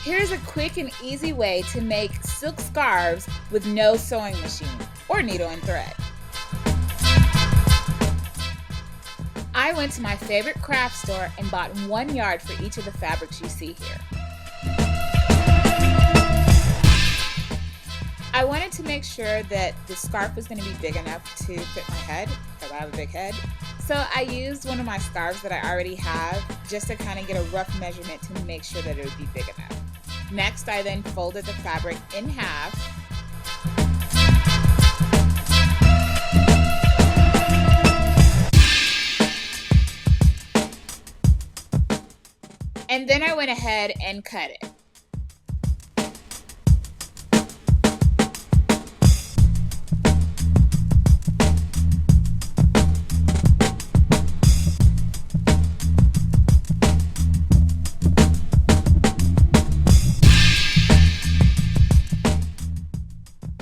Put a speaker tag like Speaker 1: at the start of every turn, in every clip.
Speaker 1: Here's a quick and easy way to make silk scarves with no sewing machine or needle and thread. I went to my favorite craft store and bought 1 yard for each of the fabrics you see here. I wanted to make sure that the scarf was going to be big enough to fit my head, because I have a big head. So I used one of my scarves that I already have just to kind of get a rough measurement to make sure that it would be big enough. Next, I then folded the fabric in half. And then I went ahead and cut it.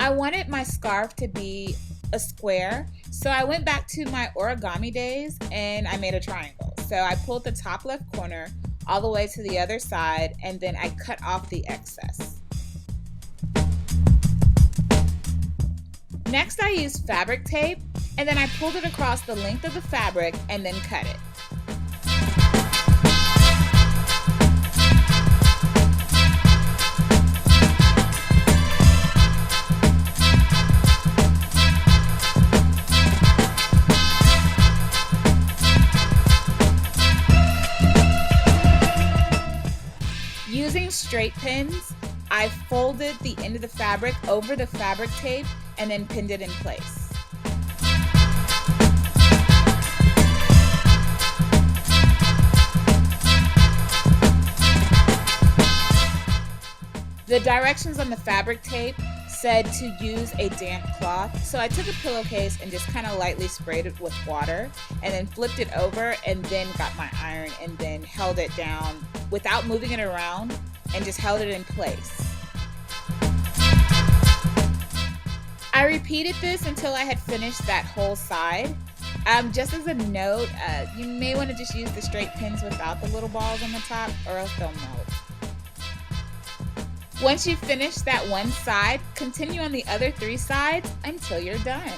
Speaker 1: I wanted my scarf to be a square, so I went back to my origami days and I made a triangle. So I pulled the top left corner all the way to the other side, and then I cut off the excess. Next, I used fabric tape, and then I pulled it across the length of the fabric and then cut it. Using straight pins, I folded the end of the fabric over the fabric tape and then pinned it in place. The directions on the fabric tape said to use a damp cloth, so I took a pillowcase and just kind of lightly sprayed it with water and then flipped it over and then got my iron and then held it down without moving it around and just held it in place. I repeated this until I had finished that whole side. Just as a note, you may want to just use the straight pins without the little balls on the top or else they'll melt. Once you finish that one side, continue on the other 3 sides until you're done.